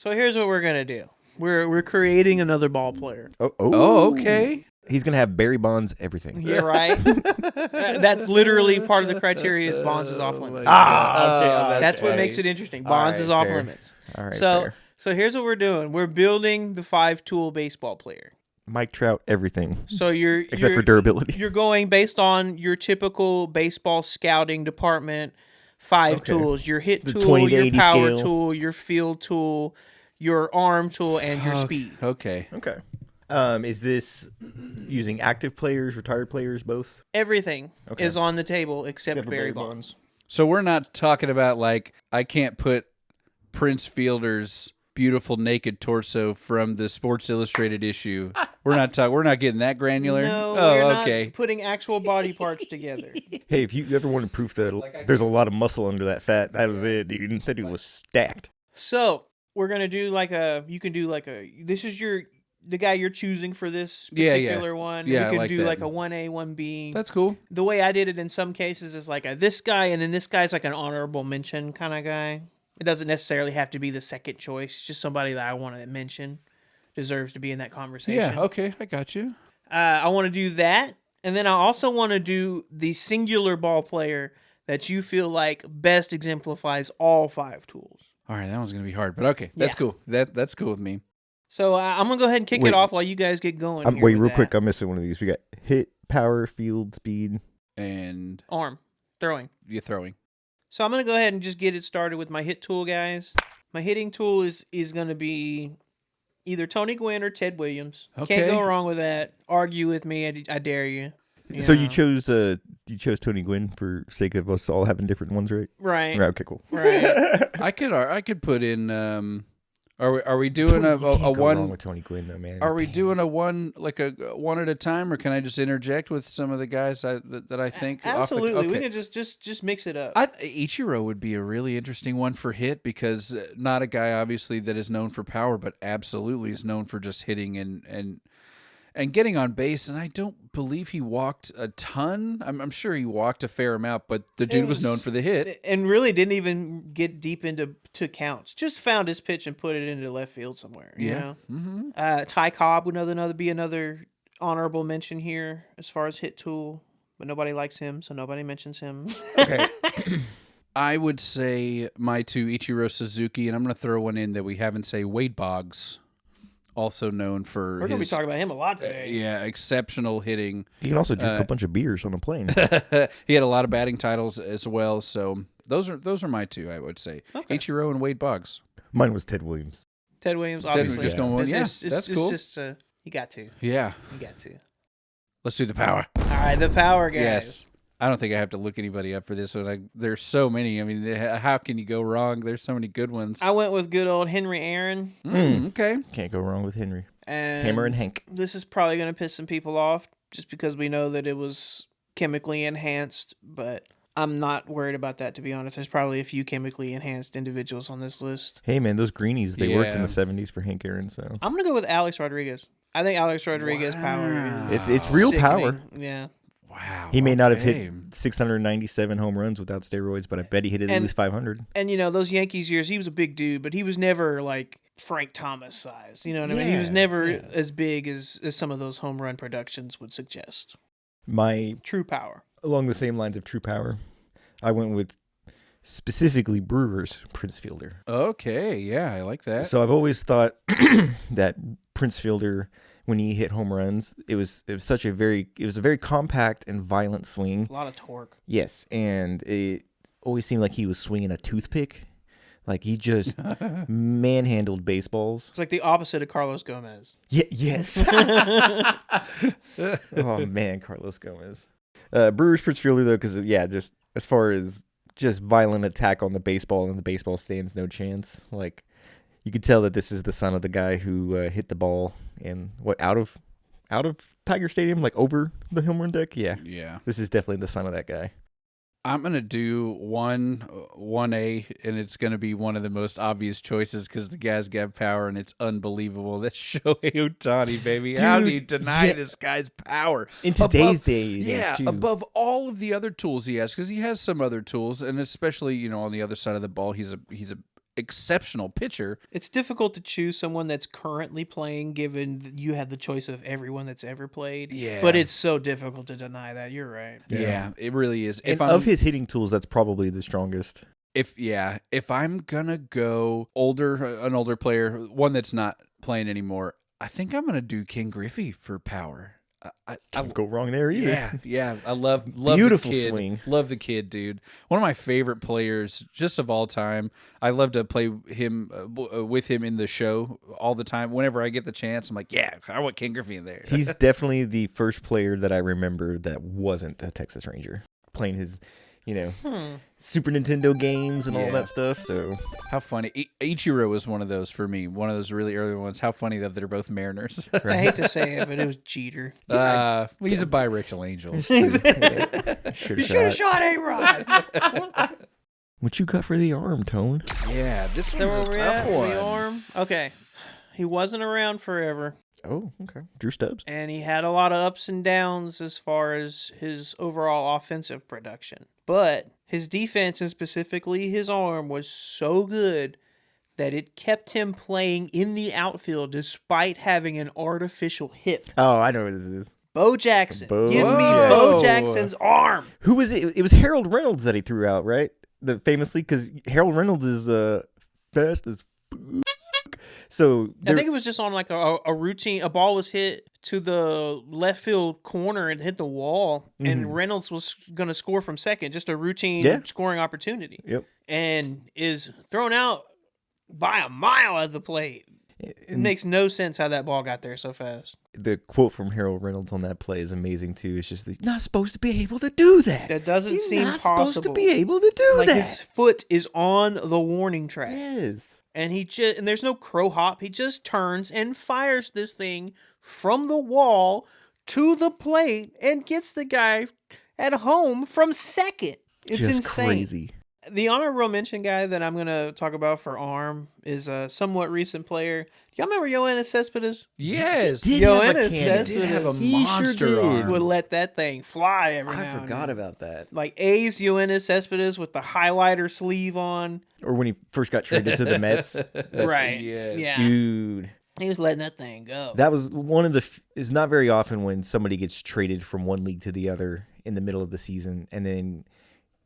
So here's what we're gonna do. We're creating another ball player. Oh, okay. He's going to have Barry Bonds everything. You're right. That's literally part of the criteria is Bonds is off limits. Okay. That's what makes it interesting. All Bonds right, is off fair. limits. All right, So fair. so here's what we're doing. We're building the 5-tool baseball player. Mike Trout, everything. So you're Except for durability. You're going based on your typical baseball scouting department 5 tools. Your hit The tool, 20 to your 80 power scale. tool, your field tool, your arm tool, and your speed. Okay. Okay. Is this using active players, retired players, both? Everything Okay. is on the table except Except for Barry Barry Bonds. So we're not talking about like I can't put Prince Fielder's beautiful naked torso from the Sports Illustrated issue. We're not getting that granular. No, oh, we're okay. not putting actual body parts together. Hey, if you ever wanted proof that there's a lot of muscle under that fat, that was it, dude. That dude was stacked. So we're gonna do this is the guy you're choosing for this particular one. Yeah, we I could like do that. like a 1A, 1B. That's cool. The way I did it in some cases is like this guy, and then this guy's like an honorable mention kind of guy. It doesn't necessarily have to be the second choice. Just somebody that I want to mention deserves to be in that conversation. Yeah, okay, I got you. I want to do that, and then I also want to do the singular ball player that you feel like best exemplifies all 5 tools. All right, that one's gonna be hard, but okay, that's cool. That's cool with me. So I'm gonna go ahead and kick it off while you guys get going. here Wait, with real that. quick. I'm missing one of these. We got hit, power, field, speed. And Arm throwing. you're throwing. So I'm gonna go ahead and just get it started with my hit tool, guys. My hitting tool is gonna be either Tony Gwynn or Ted Williams. Okay. Can't go wrong with that. Argue with me, I dare you. So know. you chose Tony Gwynn for sake of us all having different ones, right? Right. Right. Okay. Cool. Right. I could put in. Are we doing a You can't go one? wrong with Tony Gwynn though, man. Are we doing a one at a time, or can I just interject with some of the guys that I think? Absolutely. We Okay. can just mix it up. Ichiro would be a really interesting one for hit because not a guy obviously that is known for power, but absolutely is known for just hitting and getting on base. And I don't believe he walked a ton. I'm sure he walked a fair amount, but the dude was known for the hit. And really didn't even get deep into counts. Just found his pitch and put it into left field somewhere. You know? Mm-hmm. Ty Cobb would be another honorable mention here as far as hit tool, but nobody likes him, so nobody mentions him. Okay. I would say my two, Ichiro Suzuki, and I'm going to throw one in that we haven't say, Wade Boggs, also known for We're going to be talking about him a lot today. exceptional hitting. You can also drink a bunch of beers on a plane. He had a lot of batting titles as well, so those are my two, I would say. Okay. Ichiro and Wade Boggs. Mine was Ted Williams. Ted Williams, Ted was obviously. just going, It's that's cool. Just, you got to. Yeah. You got to. Let's do the power. All right, the power guys. Yes. I don't think I have to look anybody up for this one. There's so many. I mean, how can you go wrong? There's so many good ones. I went with good old Henry Aaron. Okay. Can't go wrong with Henry. And Hammer and Hank. This is probably going to piss some people off just because we know that it was chemically enhanced, but I'm not worried about that, to be honest. There's probably a few chemically enhanced individuals on this list. Hey, man, those greenies, they worked in Yeah. the 70s for Hank Aaron, so. I'm going to go with Alex Rodriguez. I think Alex Rodriguez power is It's real sickening. power. Yeah. Wow. He may not have okay. hit 697 home runs without steroids, but I bet he hit at least 500. And, those Yankees years, he was a big dude, but he was never like Frank Thomas size. You know what I mean? He was never as big as some of those home run productions would suggest. My True power. Along the same lines of true power, I went with specifically Brewers Prince Fielder. Okay, yeah, I like that. So I've always thought that Prince Fielder, when he hit home runs, it was a very compact and violent swing. A lot of torque. Yes, and it always seemed like he was swinging a toothpick. Like he just manhandled baseballs. It's like the opposite of Carlos Gomez. Yes. Oh man, Carlos Gomez. Brewers Prince Fielder though, because just as far as just violent attack on the baseball, and the baseball stands no chance. Like you could tell that this is the son of the guy who hit the ball and out of Tiger Stadium, like over the home run deck. Yeah. This is definitely the son of that guy. I'm going to do 1A, and it's going to be one of the most obvious choices because the guy's got power, and it's unbelievable. That's Shohei Ohtani, baby. How do you deny this guy's power? In today's days, yeah, too. above all of the other tools he has, because he has some other tools, and especially, on the other side of the ball, he's a exceptional pitcher. It's difficult to choose someone that's currently playing, given that you have the choice of everyone that's ever played. Yeah. But it's so difficult to deny that. You're right. Yeah, it really is. And of his hitting tools, that's probably the strongest. If I'm gonna go an older player, one that's not playing anymore, I think I'm gonna do King Griffey for power. I Can't go wrong there either. Yeah. I love Beautiful the kid. swing. Love the kid, dude. One of my favorite players, just of all time. I love to play him with him in the show all the time. Whenever I get the chance, I'm like, yeah, I want King Griffey in there. He's definitely the first player that I remember that wasn't a Texas Ranger playing his, Super Nintendo games and all that stuff. So how funny. Ichiro was one of those for me. One of those really early ones. How funny that they're both Mariners. I hate to say it, but it was Jeter. He's a biracial angel. You should have shot A-Rod. What you got for the arm, Tone? Yeah, this So one's a where we tough at? one. The arm. Okay. He wasn't around forever, Oh, okay. Drew Stubbs. and he had a lot of ups and downs as far as his overall offensive production. But his defense, and specifically his arm, was so good that it kept him playing in the outfield despite having an artificial hip. Oh, I know what this is. Bo Jackson. Bo Give me Jackson. Bo Jackson's arm. Who was it? It was Harold Reynolds that he threw out, right? Famously, because Harold Reynolds is fast as fuck. So I think it was just on like a routine. A ball was hit to the left field corner and hit the wall, and Reynolds was going to score from second. Just a routine scoring opportunity. Yep. And is thrown out by a mile at the plate. It makes no sense how that ball got there so fast. The quote from Harold Reynolds on that play is amazing too. It's just not supposed to be able to do that. That doesn't He's seem not possible. supposed to be able to do like that. his foot is on the warning track. Yes. And and there's no crow hop. He just turns and fires this thing from the wall to the plate and gets the guy at home from second. It's just insane. crazy. The honorable mention guy that I'm going to talk about for arm is a somewhat recent player. Do y'all remember Yoenis Cespedes? Yes. He did have a Yoenis cannon. He did have a Cespedes monster did. arm. would let that thing fly every now I and forgot then. about that. Like A's Yoenis Cespedes with the highlighter sleeve on. Or when he first got traded to the Mets. Right. yes. Yeah. Dude. He was letting that thing go. That was one of the. It's not very often when somebody gets traded from one league to the other in the middle of the season, and then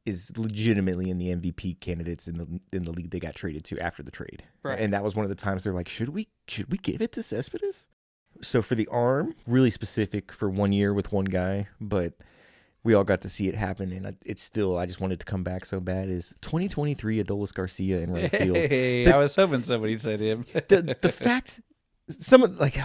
is legitimately in the MVP candidates in the league they got traded to after the trade. Right. And that was one of the times they're like, should we give it to Cespedes? So for the arm, really specific for 1 year with one guy, but we all got to see it happen, and it's still. I just wanted to come back so bad. Is 2023 Adolis Garcia in right field? Hey, I was hoping somebody said him. The fact, some of like.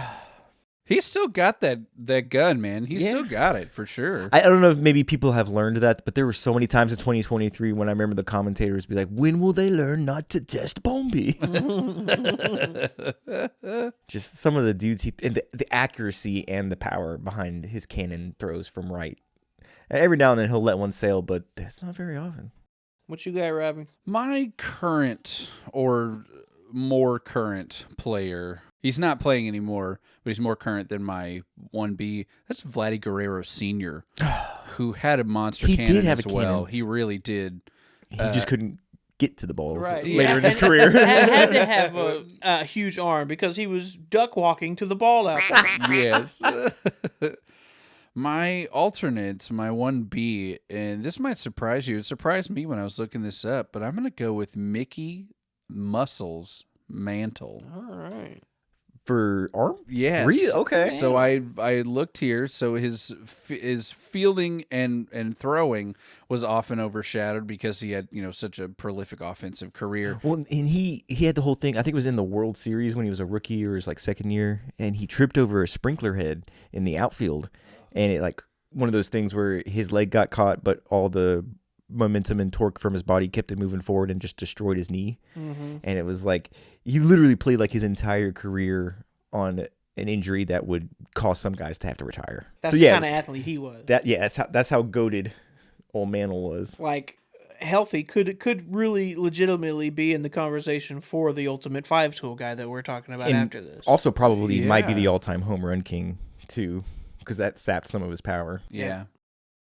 He's still got that gun, man. He's still got it for sure. I don't know if maybe people have learned that, but there were so many times in 2023 when I remember the commentators be like, when will they learn not to test Bombi? Just some of the dudes, and the accuracy and the power behind his cannon throws from right. Every now and then he'll let one sail, but that's not very often. What you got, Robbie? My current or more current player, he's not playing anymore, but he's more current than my 1B. That's Vladdy Guerrero Sr., who had a monster He cannon did have as a well. cannon. He really did. He just couldn't get to the balls Right. later in his And career. had to have a huge arm because he was duck walking to the ball out there. Yes. My alternate, my 1B, and this might surprise you. It surprised me when I was looking this up, but I'm going to go with Mickey Muscles Mantle. All right. For arm? Yes. Really? Okay. So I looked here. So his fielding and throwing was often overshadowed because he had such a prolific offensive career. Well, and he had the whole thing. I think it was in the World Series when he was a rookie or his second year, and he tripped over a sprinkler head in the outfield, and it one of those things where his leg got caught, but all the momentum and torque from his body kept it moving forward and just destroyed his knee. Mm-hmm. And it was he literally played his entire career on an injury that would cause some guys to have to retire. That's so, the yeah, kind of athlete he was. that's how goated old Mantle was. Healthy could really legitimately be in the conversation for the ultimate 5-tool guy that we're talking about And after this. Also probably might be Yeah. the all-time home run king too, because that sapped some of his power. Yeah.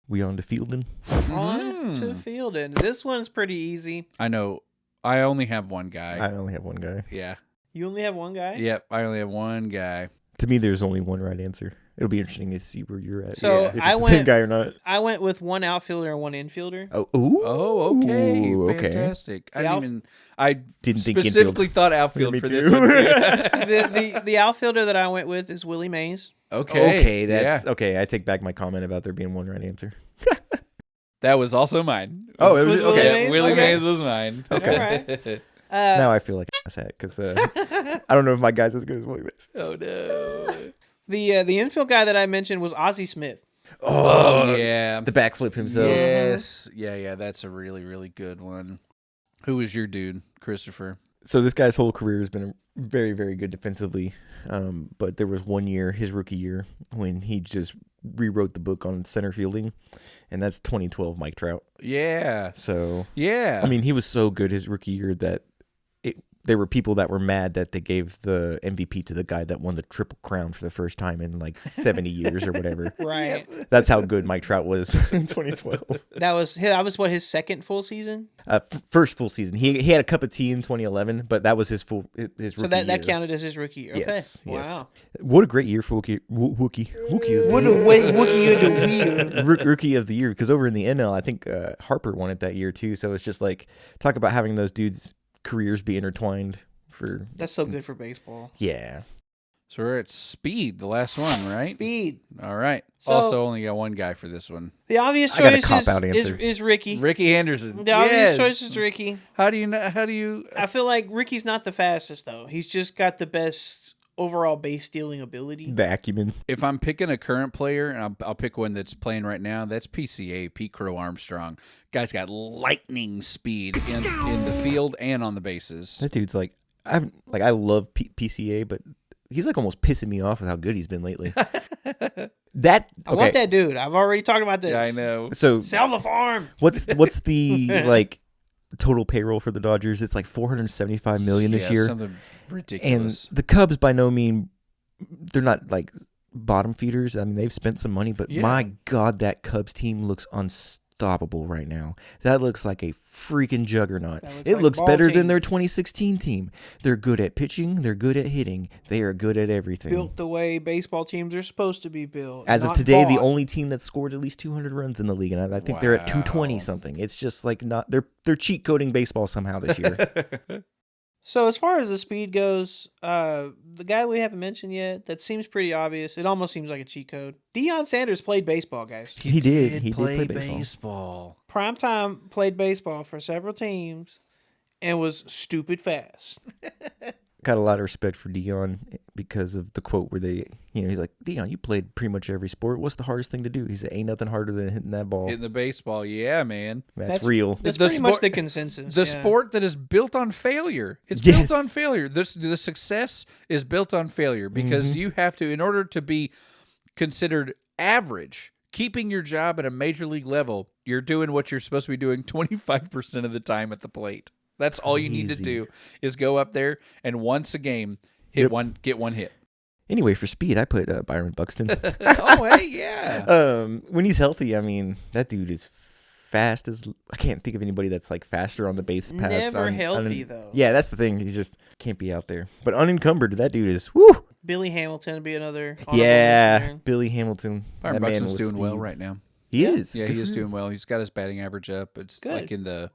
We on to fielding. On to fielding. This one's pretty easy. I know I only have one guy. I only have one guy. Yeah. You only have one guy? Yep. I only have one guy. To me, there's only one right answer. It'll be interesting to see where you're at. So if it's I the went same guy or not. I went with one outfielder and one infielder. Oh, ooh. Oh, okay. Okay. Fantastic. I The didn't think specifically infield. thought outfield Me for too. this one too. The outfielder that I went with is Willie Mays. Okay. That's yeah. okay. I take back my comment about there being one right answer. That was also mine. Oh, it Was was Willie okay. Mays? Willie Okay. Mays was mine. Okay. All right. Now I feel like an asshat because I don't know if my guy's as good as Willie Mays. Oh no. The infield guy that I mentioned was Ozzie Smith. Oh yeah. the backflip himself. Yes. Yeah. That's a really, really good one. Who was your dude, Christopher? So this guy's whole career has been very, very good defensively. But there was one year, his rookie year, when he just rewrote the book on center fielding, and that's 2012 Mike Trout. Yeah. So Yeah. I mean, he was so good his rookie year that there were people that were mad that they gave the MVP to the guy that won the Triple Crown for the first time in like 70 years or whatever. Right. That's how good Mike Trout was in 2012. That was what, his second full season? First full season. He had a cup of tea in 2011, but that was his rookie So that year. counted as his rookie year. Okay. Yes. Wow. What a great year for Wookie of What the a year. wait rookie of the year. Rookie of the year, because over in the NL, I think Harper won it that year too. So it's just like, talk about having those dudes' careers be intertwined for. That's so good for baseball. Yeah. So we're at speed, the last one, right? Speed. All right. So- Also only got one guy for this one. The obvious I got a choice cop-out is answer. Ricky. Ricky Anderson. The obvious Yes. choice is Ricky. How do you I feel like Ricky's not the fastest though. He's just got the best overall base stealing ability. The acumen. if I'm picking a current player, and I'll pick one that's playing right now, that's PCA, Pete Crow Armstrong. Guy's got lightning speed in the field and on the bases. That dude's like, I love PCA, but he's like almost pissing me off with how good he's been lately. I want that dude. I've already talked about this. Yeah, I know. So Sell the farm. what's the like total payroll for the Dodgers? It's like $475 million this year. Something ridiculous. And the Cubs, by no mean, they're not like bottom feeders. I mean, they've spent some money, but Yeah. my God, that Cubs team looks unstoppable right now. That looks like a freaking juggernaut. That looks It like looks ball better team. than their 2016 team. They're good at pitching. They're good at hitting. They are good at everything. Built the way baseball teams are supposed to be built. As of not today, the bought. only team that scored at least 200 runs in the league, and I think they're at 220 Wow. something. It's just like not they're cheat coding baseball somehow this year. So as far as the speed goes, the guy we haven't mentioned yet, that seems pretty obvious. It almost seems like a cheat code. Deion Sanders played baseball, guys. He did. He did play baseball. baseball. Primetime played baseball for several teams and was stupid fast. Got a lot of respect for Dion because of the quote where he's like, Dion, you played pretty much every sport. What's the hardest thing to do? He said, ain't nothing harder than hitting that ball. Hitting the baseball, yeah, man. That's real. That's The pretty much sport- the consensus. The yeah. sport that is built on failure. It's Yes. built on failure. The success is built on failure because you have to, in order to be considered average, keeping your job at a major league level, you're doing what you're supposed to be doing 25% of the time at the plate. That's all you need to Crazy. do is go up there and once a game get one hit. Anyway, for speed, I put Byron Buxton. Oh, hey, yeah. When he's healthy, I mean, that dude is fast as... I can't think of anybody that's like faster on the base paths. Never healthy, though. Yeah, that's the thing. He just can't be out there. But unencumbered, that dude is... Woo! Billy Hamilton would be another. honorable Yeah, mention. Billy Hamilton. Byron that man Buxton's was doing well speed. right now. He is. Yeah, Good he is for doing him. well. He's got his batting average up. It's Good. like in the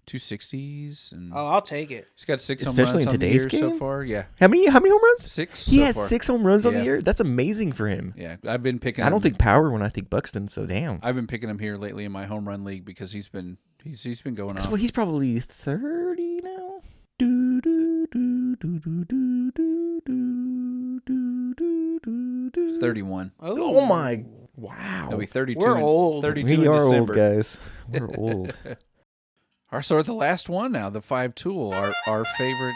260s, and Oh, I'll take it. he's got 6 home Especially runs in on the today's year so game? far. Yeah, How many home runs? 6. He so has far. 6 home runs on the Yeah. year. That's amazing for him. Yeah, I've been picking. I don't him- think power when I think Buxton. So damn. I've been picking him here lately in my home run league because he's been going So off. he's probably 30 now. Do, do, do, do, do, do, do, do, do, do, do. He's 31. Oh my! Wow. He'll be 32. We're in, old. 32 We in are old, December. guys. We're old. So we're at the last one now, the 5 tool, our favorite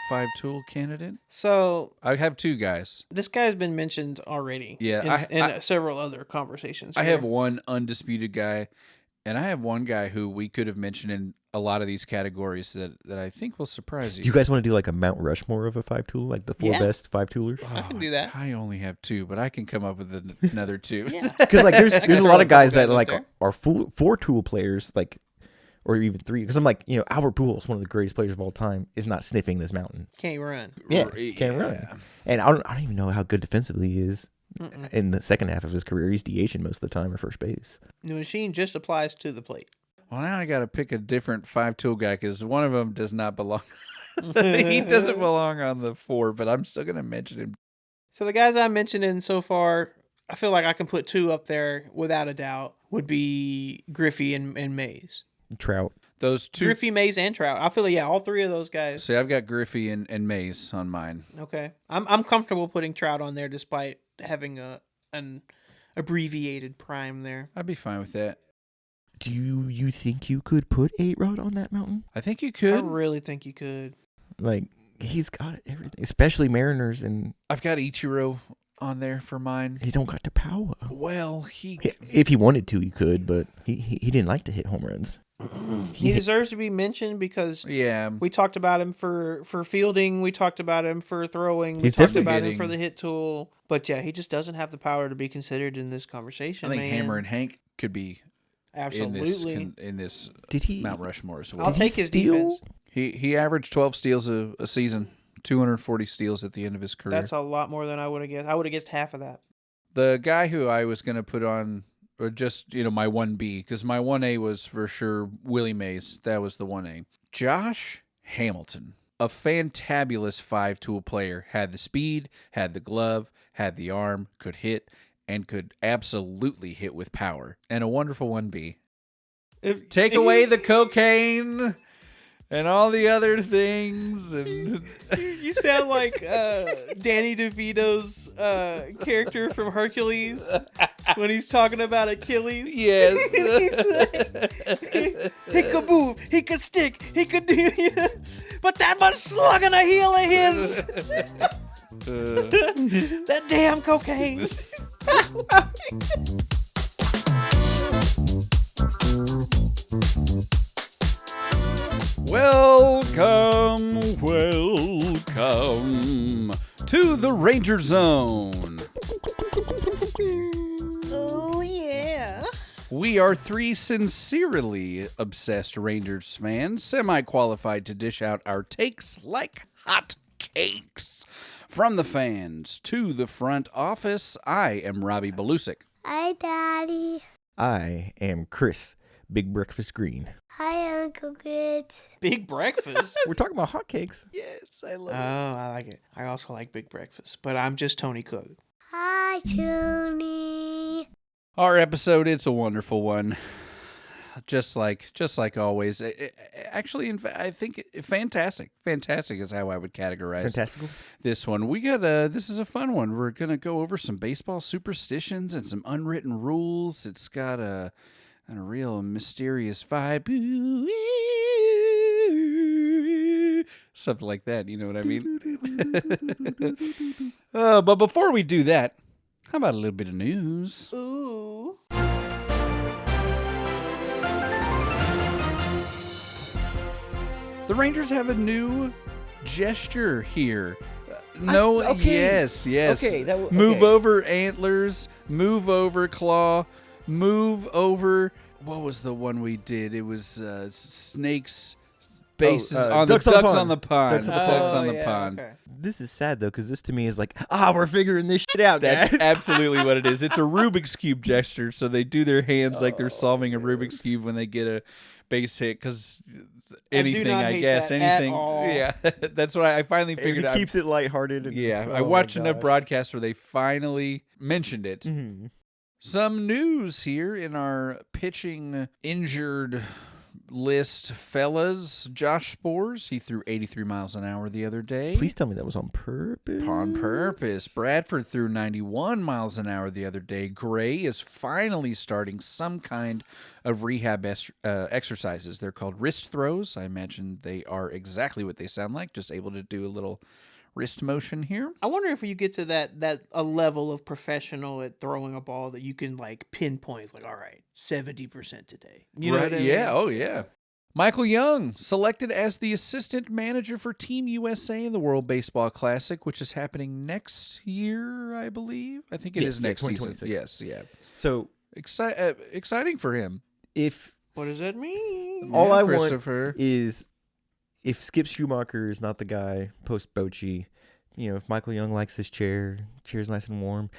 5 tool candidate. So I have 2 guys. this guy's been mentioned already. Yeah, in several other conversations. I here. have one undisputed guy, and I have one guy who we could have mentioned in a lot of these categories that I think will surprise you. You guys want to do like a Mount Rushmore of a 5 tool, like the 4 Yeah. best 5 toolers? I can do that. I only have 2, but I can come up with another 2. Yeah. Because like there's can a throw lot a of guys couple that guys up like there. are 4 tool players, like, or even 3. Because I'm like, Albert Pujols, one of the greatest players of all time, is not sniffing this mountain. Can't run. Yeah, can't run. And I don't even know how good defensively he is. In the second half of his career, he's DHing most of the time or first base. The machine just applies to the plate. Well, now I got to pick a different 5-tool guy because one of them does not belong. He doesn't belong on the 4, but I'm still going to mention him. So the guys I'm mentioning so far, I feel like I can put 2 up there without a doubt, would be Griffey and Mays. Trout. Those 2. Griffey, Mays, and Trout. I feel like, all 3 of those guys. See, I've got Griffey and Mays on mine. Okay. I'm comfortable putting Trout on there despite having an abbreviated prime there. I'd be fine with that. Do you think you could put 8-Rod on that mountain? I think you could. I really think you could. Like, he's got everything, especially Mariners, and I've got Ichiro on there for mine. he don't got the power. Well, If he wanted to, he could, but he didn't like to hit home runs. He deserves to be mentioned because we talked about him for fielding, we talked about him for throwing, we talked about him for the hit tool. But yeah, he just doesn't have the power to be considered in this conversation. I think Hammer and Hank could be absolutely in this Mount Rushmore as well. I'll take his defense. He averaged 12 steals a season, 240 steals at the end of his career. That's a lot more than I would have guessed. I would have guessed half of that. The guy who I was going to put on, or just, my 1B, because my 1A was for sure Willie Mays. That was the 1A. Josh Hamilton, a fantabulous 5-tool player, had the speed, had the glove, had the arm, could hit, and could absolutely hit with power. And a wonderful 1B. Take away the cocaine and all the other things. And you sound like Danny DeVito's character from Hercules when he's talking about Achilles. Yes. He could move, he could stick, he could do, but that much slug in a heel of his. That damn cocaine. Welcome to the Ranger Zone. Oh, yeah. We are 3 sincerely obsessed Rangers fans, semi-qualified to dish out our takes like hot cakes. From the fans to the front office, I am Robbie Belusic. Hi, Daddy. I am Chris, Big Breakfast Green. Hi, Uncle Grit. Big breakfast. We're talking about hotcakes. Yes, I love Oh, I like it. I also like big breakfast, but I'm just Tony Cook. Hi, Tony. Our episode, it's a wonderful one. Just like always. Actually, I think fantastic. Fantastic is how I would categorize Fantastical. this one. We got this is a fun one. We're gonna go over some baseball superstitions and some unwritten rules. It's got a real mysterious vibe. Something like that, you know what I mean? But before we do that, how about a little bit of news? Ooh. The Rangers have a new gesture here. Yes. Okay, Move over antlers, move over claw, move over. What was the one we did? It was snakes, bases on the ducks on the pond. Ducks on the pond. Okay. This is sad, though, because this to me is like, we're figuring this shit out, That's guys. absolutely what it is. It's a Rubik's Cube gesture. So they do their hands like they're solving a Rubik's Cube when they get a base hit, because anything, I guess, anything. Yeah, that's what I finally figured out. It keeps it lighthearted. I watched enough broadcasts where they finally mentioned it. Mm-hmm. Some news here in our pitching injured list, fellas. Josh Spores, he threw 83 miles an hour the other day. Please tell me that was on purpose. On purpose. Bradford threw 91 miles an hour the other day. Gray is finally starting some kind of rehab exercises. They're called wrist throws. I imagine they are exactly what they sound like, just able to do a little wrist motion here. I wonder if you get to that a level of professional at throwing a ball that you can like pinpoint, like, all right, 70% today. You know what I mean? Yeah, oh yeah. Michael Young selected as the assistant manager for Team USA in the World Baseball Classic, which is happening next year, I believe. I think it is next season. Yes, yeah. So exciting for him. If What does that mean? All I Christopher. want is if Skip Schumacher is not the guy post Bochy, if Michael Young likes this chair's nice and warm.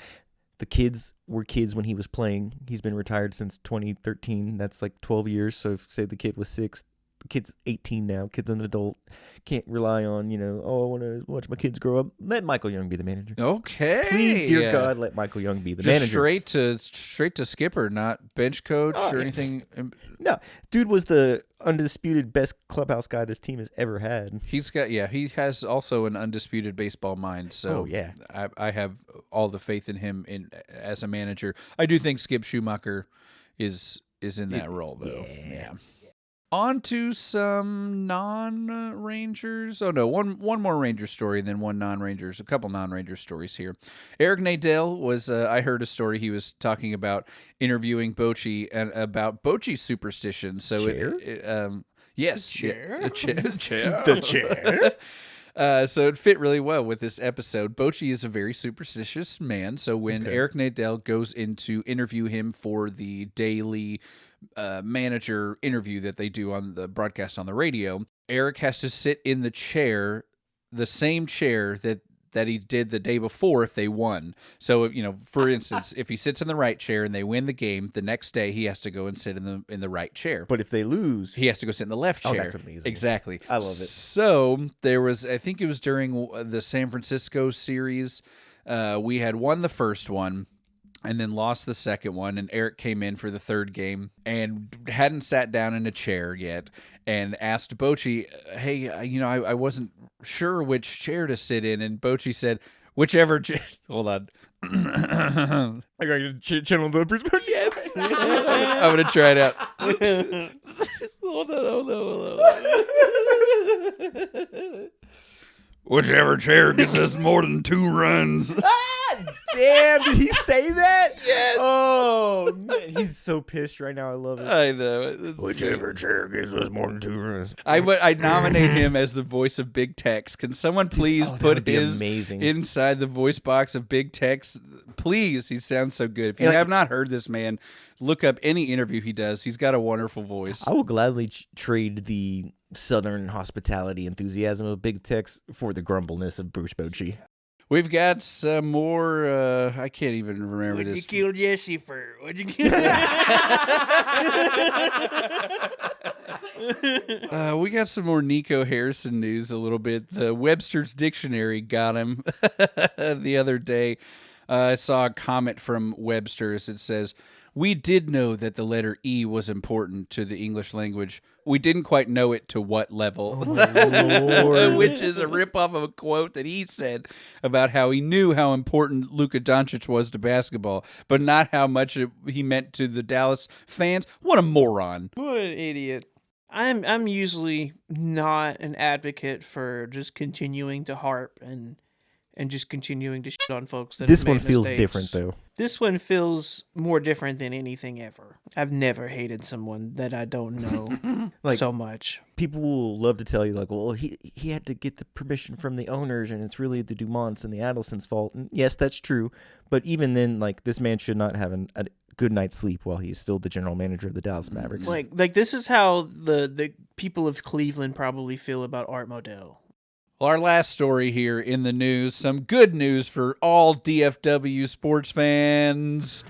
The kids were kids when he was playing. He's been retired since 2013. That's like 12 years. So if, say, the kid was 6, the kid's 18 now. Kid's an adult. Can't rely on, I want to watch my kids grow up. Let Michael Young be the manager. Okay. Please, dear God, let Michael Young be the Just manager. straight to skipper, not bench coach or yeah. anything. No, dude was the undisputed best clubhouse guy this team has ever had. He has also an undisputed baseball mind. So Oh, yeah. I have all the faith in him as a manager. I do think Skip Schumacher is in that role though. Yeah. On to some non-Rangers. Oh, no, one more Ranger story and then one non-Rangers. A couple non-Ranger stories here. Eric Nadel was, I heard a story he was talking about interviewing Bochy and about Bochy's superstitions. So yes. Chair? The chair. The chair? So it fit really well with this episode. Bochy is a very superstitious man. So when Eric Nadel goes in to interview him for the daily manager interview that they do on the broadcast on the radio, Eric has to sit in the chair, the same chair that he did the day before if they won. So, for instance, if he sits in the right chair and they win the game, the next day he has to go and sit in the right chair. But if they lose, He has to go sit in the left chair. Oh, that's amazing. Exactly. I love it. So there was, I think it was during the San Francisco series, we had won the first one and then lost the second one, and Eric came in for the third game and hadn't sat down in a chair yet and asked Bochy, hey, I wasn't sure which chair to sit in, and Bochy said, whichever hold on. I got to channel the Bruce Bochy. Yes. I'm going to try it out. Hold on. Whichever chair gets us more than 2 runs. Damn, did he say that? Yes. Oh, man. He's so pissed right now. I love it. I know. Whichever chair gives us more than 2 runs. I nominate him as the voice of Big Tex. Can someone please that put would be his amazing. inside the voice box of Big Tex? Please, he sounds so good. If you have not heard this man, look up any interview he does. He's got a wonderful voice. I will gladly trade the southern hospitality enthusiasm of Big Tex for the grumbleness of Bruce Bochy. We've got some more. I can't even remember What'd this. you kill Jesse for? What'd you kill? We got some more Nico Harrison news a little bit. The Webster's Dictionary got him the other day. I saw a comment from Webster's. It says, we did know that the letter E was important to the English language. We didn't quite know it to what level, which is a ripoff of a quote that he said about how he knew how important Luka Doncic was to basketball, but not how much he meant to the Dallas fans. What a moron. What an idiot. I'm usually not an advocate for just continuing to harp and just continuing to shit on folks that This have made one feels mistakes. different, though. This one feels more different than anything ever. I've never hated someone that I don't know so much. People will love to tell you, like, well, he had to get the permission from the owners, and it's really the Dumonts and the Adelsons' fault. And yes, that's true. But even then, like, this man should not have a good night's sleep while he's still the general manager of the Dallas Mavericks. Like this is how the people of Cleveland probably feel about Art Modell. Well, our last story here in the news, some good news for all DFW sports fans.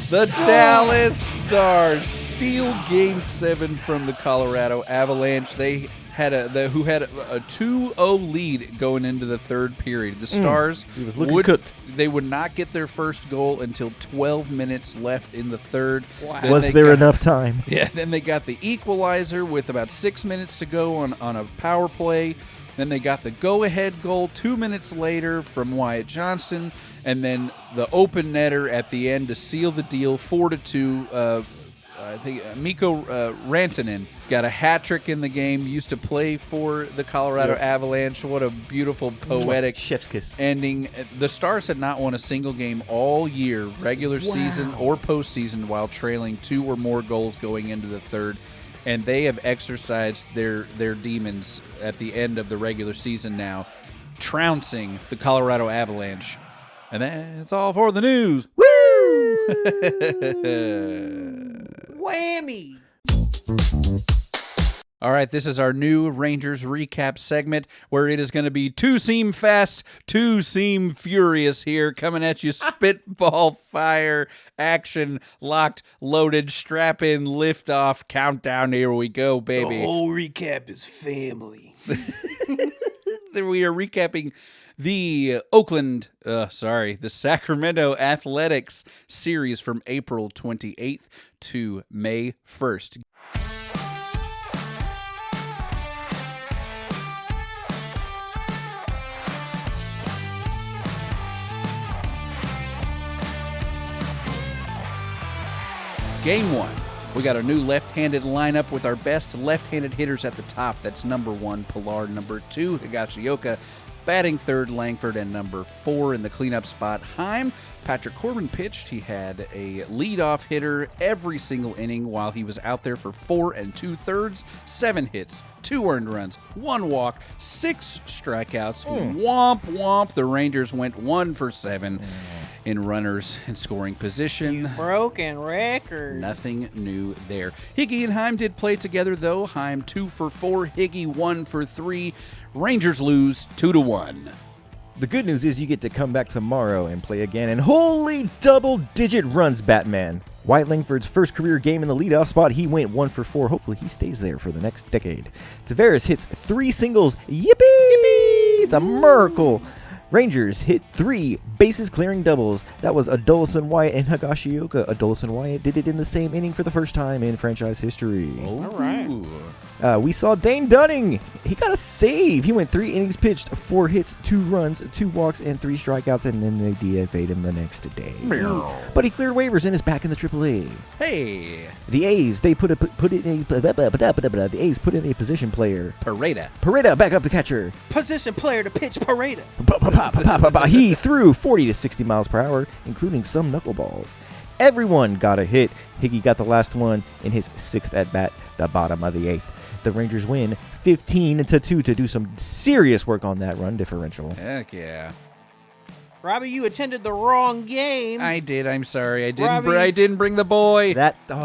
The Dallas Stars steal Game 7 from the Colorado Avalanche. They had a 2-0 lead going into the third period. The Stars He was looking cooked. They would not get their first goal until 12 minutes left in the third. Wow. Was there enough time? Yeah, then they got the equalizer with about 6 minutes to go on a power play. Then they got the go-ahead goal 2 minutes later from Wyatt Johnston, and then the open netter at the end to seal the deal 4-2. I think Mikko Rantanen got a hat trick in the game. Used to play for the Colorado Avalanche. What a beautiful, poetic Chef's kiss. ending. The Stars had not won a single game all year, regular season or postseason, while trailing 2 or more goals going into the third. And they have exercised their demons at the end of the regular season now, trouncing the Colorado Avalanche And that's all for the news. Whammy! All right, this is our new Rangers recap segment where it is going to be two seam fast, two seam furious here, coming at you spitball fire, action, locked, loaded, strap in, lift off, countdown. Here we go, baby. The whole recap is family. We are recapping the the Sacramento Athletics series from April 28th to May 1st. Game 1. We got a new left-handed lineup with our best left-handed hitters at the top. That's number 1, Pilar, number 2, Higashioka, batting third, Langford, and number 4 in the cleanup spot, Heim. Patrick Corbin pitched. He had a leadoff hitter every single inning while he was out there for 4 2/3, 7 hits, 2 earned runs, 1 walk, 6 strikeouts. Womp womp. The Rangers went 1 for 7 in runners in scoring position. Broken record. Nothing new there. Higgy and Heim did play together, though. Heim 2 for 4, Higgy 1 for 3. Rangers lose 2-1. The good news is you get to come back tomorrow and play again, and holy double-digit runs, Batman. Wyatt Langford's first career game in the leadoff spot, he went 1 for 4. Hopefully he stays there for the next decade. Tavares hits 3 singles. Yippee! It's a miracle. Rangers hit 3 bases-clearing doubles. That was Adolis and Wyatt and Higashioka. Adolis and Wyatt did it in the same inning for the first time in franchise history. All right. We saw Dane Dunning. He got a save. He went 3 innings pitched, 4 hits, 2 runs, 2 walks, and 3 strikeouts, and then they DFA'd him the next day. But he cleared waivers and is back in the AAA. Hey, The A's, they put in a position player. Pareda. Back up the catcher. Position player to pitch Pareda. He threw 40 to 60 miles per hour, including some knuckleballs. Everyone got a hit. Higgy got the last one in his 6th at-bat, the bottom of the 8th. The Rangers win 15-2 to do some serious work on that run differential. Heck yeah. Robbie, you attended the wrong game. I did. I'm sorry. I Robbie. didn't bring the boy. That's why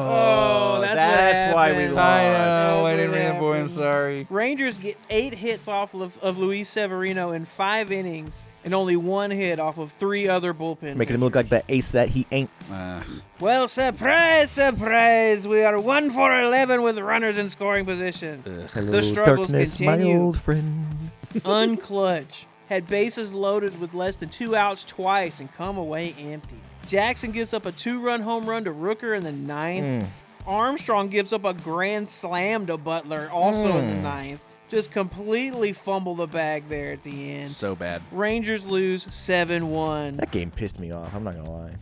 we what happened. lost. I know. That's I what didn't bring the boy. I'm happened. sorry. Rangers get 8 hits off of Luis Severino in 5 innings and only 1 hit off of 3 other bullpen Making him look like pitchers. the ace that he ain't. Well, surprise, surprise. We are 1 for 11 with runners in scoring position. Hello, The struggles darkness, continue. my old friend. Unclutch. Had bases loaded with less than 2 outs twice and come away empty. Jackson gives up a 2-run home run to Rooker in the 9th. Armstrong gives up a grand slam to Butler also in the 9th. Just completely fumble the bag there at the end. So bad. Rangers lose 7-1. That game pissed me off. I'm not going to lie.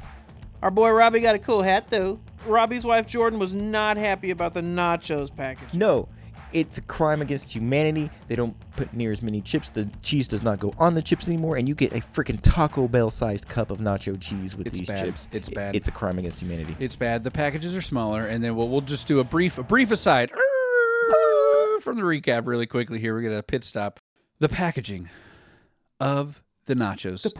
Our boy Robbie got a cool hat, though. Robbie's wife Jordan was not happy about the nachos package. No, it's a crime against humanity. They don't put near as many chips. The cheese does not go on the chips anymore, and you get a freaking Taco Bell-sized cup of nacho cheese with It's these bad. chips. It's bad. It's a crime against humanity. It's bad. The packages are smaller, and then we'll just do a brief aside from the recap really quickly here. We're going to pit stop. The packaging of the nachos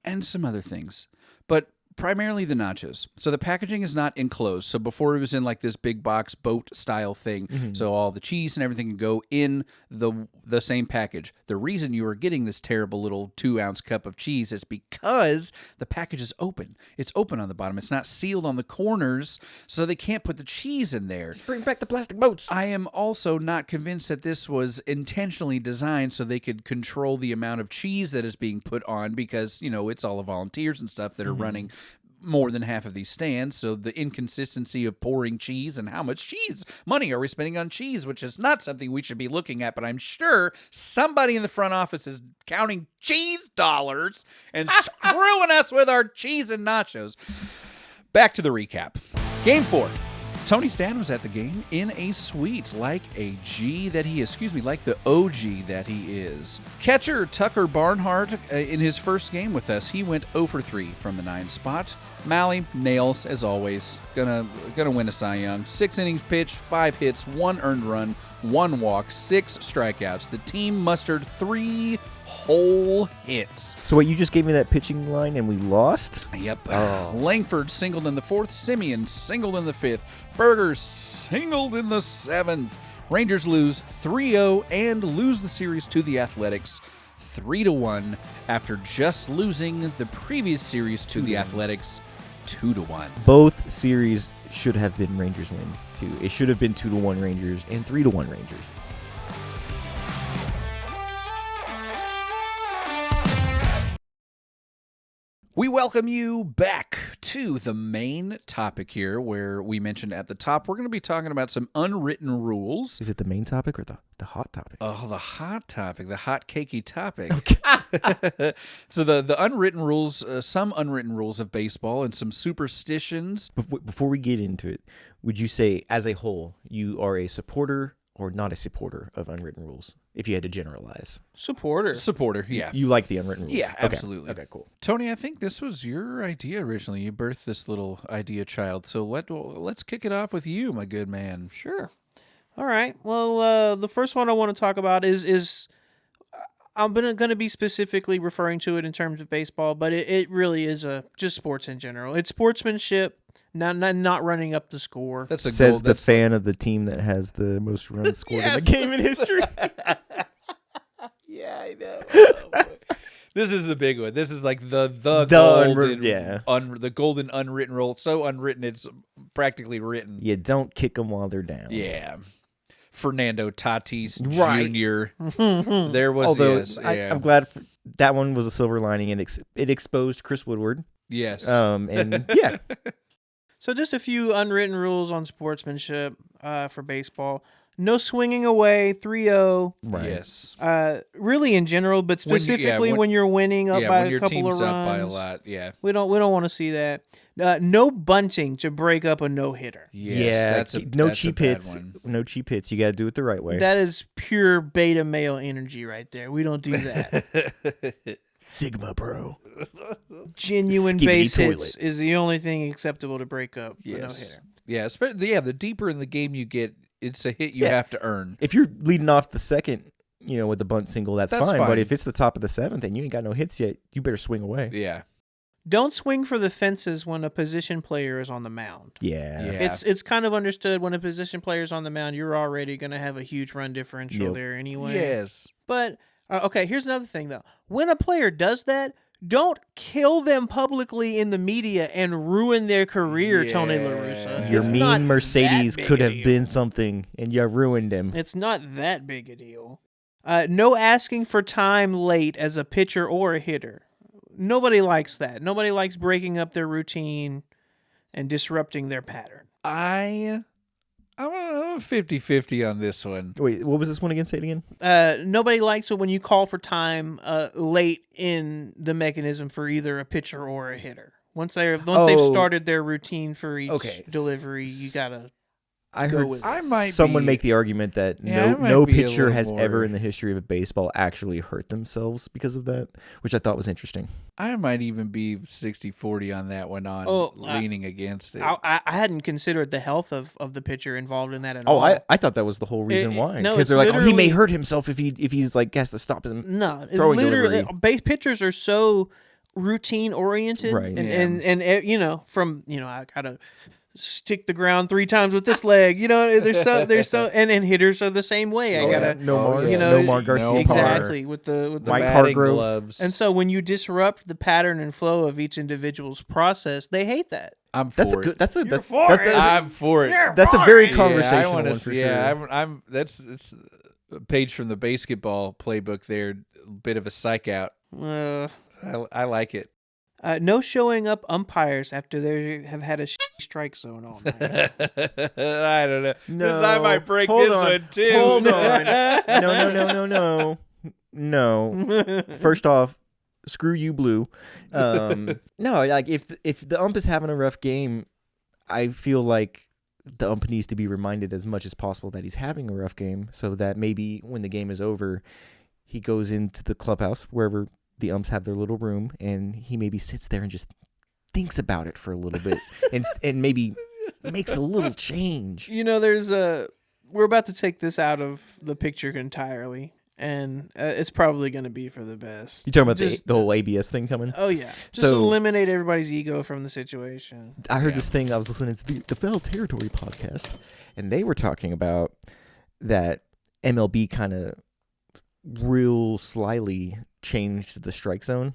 and some other things. But primarily the nachos. So the packaging is not enclosed. So before it was in like this big box boat style thing. So all the cheese and everything can go in the same package. The reason you are getting this terrible little 2-ounce cup of cheese is because the package is open. It's open on the bottom. It's not sealed on the corners, so they can't put the cheese in there. Just bring back the plastic boats. I am also not convinced that this was intentionally designed so they could control the amount of cheese that is being put on because, you know, it's all the volunteers and stuff that are running more than half of these stands, so the inconsistency of pouring cheese and how much money are we spending on cheese, which is not something we should be looking at, but I'm sure somebody in the front office is counting cheese dollars and screwing us with our cheese and nachos. Back to the recap. Game 4. Tony Stan was at the game in a suite like the OG that he is. Catcher Tucker Barnhart in his first game with us, he went 0 for 3 from the 9 spot. Malley, nails as always, gonna win a Cy Young. 6 innings pitched, 5 hits, 1 earned run, 1 walk, 6 strikeouts. The team mustered 3 whole hits. So what, you just gave me that pitching line and we lost? Yep. Oh. Langford singled in the 4th. Simeon singled in the 5th. Berger singled in the 7th. Rangers lose 3-0 and lose the series to the Athletics 3-1 after just losing the previous series to the Athletics 2-1. Both series should have been Rangers wins too. It should have been 2-1 Rangers and 3-1 Rangers. We welcome you back to the main topic here, where we mentioned at the top we're going to be talking about some unwritten rules. Is it the main topic or the hot topic? Oh, the hot topic, the hot cakey topic. Okay. So the unwritten rules, some unwritten rules of baseball and some superstitions. Before we get into it, would you say, as a whole, you are a supporter or not a supporter of unwritten rules? If you had to generalize. Supporter, yeah. You like the unwritten rules? Yeah, absolutely. Okay, cool. Tony, I think this was your idea originally. You birthed this little idea child. So let's kick it off with you, my good man. Sure. All right. Well, the first one I want to talk about is I'm going to be specifically referring to it in terms of baseball, but it really is just sports in general. It's sportsmanship, not running up the score. That's a Says goal. the fan of the team that has the most runs scored in the game in history. Yeah, I know. Oh, boy. This is the big one. This is like the golden, the golden unwritten rule. It's so unwritten, it's practically written. You don't kick them while they're down. Yeah. Fernando Tatis Right. Jr. There was, Although yes. Yeah. I'm glad that one was a silver lining, and it exposed Chris Woodward. Yes. And yeah. So just a few unwritten rules on sportsmanship for baseball. No swinging away, 3-0. Right. Yes. Really in general, but specifically when you're winning up by when your a couple team's of runs. up by a lot, yeah. We don't want to see that. No bunting to break up a no-hitter. Yes, no that's cheap a bad hits. one. No cheap hits. You got to do it the right way. That is pure beta male energy right there. We don't do that. Sigma, bro. Genuine Skibbity base toilet. hits is the only thing acceptable to break up a Yes. no-hitter. Yeah, especially, the deeper in the game you get, it's a hit you have to earn. If you're leading off the second, with the bunt single, that's fine. fine. But if it's the top of the 7th and you ain't got no hits yet, you better swing away. Yeah. Don't swing for the fences when a position player is on the mound. Yeah. It's kind of understood when a position player is on the mound, you're already going to have a huge run differential there anyway. Yes. But, okay, here's another thing, though. When a player does that, don't kill them publicly in the media and ruin their career, Tony La Russa. Your It's not mean Mercedes that big could a have deal. been something, and you ruined him. It's not that big a deal. No asking for time late as a pitcher or a hitter. Nobody likes that. Nobody likes breaking up their routine and disrupting their pattern. I'm 50-50 on this one. Wait, what was this one again? Say it again. Nobody likes it when you call for time late in the mechanism for either a pitcher or a hitter. Once they've started their routine for each delivery, you gotta. I heard might someone be- make the argument that Yeah, I might no be a pitcher little has more- ever in the history of baseball actually hurt themselves because of that, which I thought was interesting. I might even be 60-40 on that one, leaning against it. I hadn't considered the health of the pitcher involved in that at Oh, all. I thought that was the whole reason why. no, Because it's they're like, he may literally- hurt himself if he's like has to stop him. No, it's throwing literally delivery. base pitchers are so routine oriented, Right. and I gotta stick the ground 3 times with this leg. They're so and hitters are the same way. I gotta Nomar Garcia, exactly with the Mike batting Hargrove. gloves. And so when you disrupt the pattern and flow of each individual's process, they hate that. I'm for That's a it. good. That's a that's, for that's, it. I'm for it. that's a very Yeah, conversational I want one to for see. sure. Yeah, it's a page from the basketball playbook there. A bit of a psych out. I like it. No showing up umpires after they have had a strike zone all night. I don't know. No, I might break hold this on. one too. Hold on. No. First off, screw you, Blue. No, like if the ump is having a rough game, I feel like the ump needs to be reminded as much as possible that he's having a rough game, so that maybe when the game is over, he goes into the clubhouse wherever the umps have their little room, and he maybe sits there and just thinks about it for a little bit, and maybe makes a little change. We're about to take this out of the picture entirely. and it's probably going to be for the best. You talking about Just- the whole ABS thing coming? Oh yeah, just So- eliminate everybody's ego from the situation. I heard Yeah. this thing. I was listening to the Fell Territory podcast, and they were talking about that MLB kind of real slyly changed the strike zone,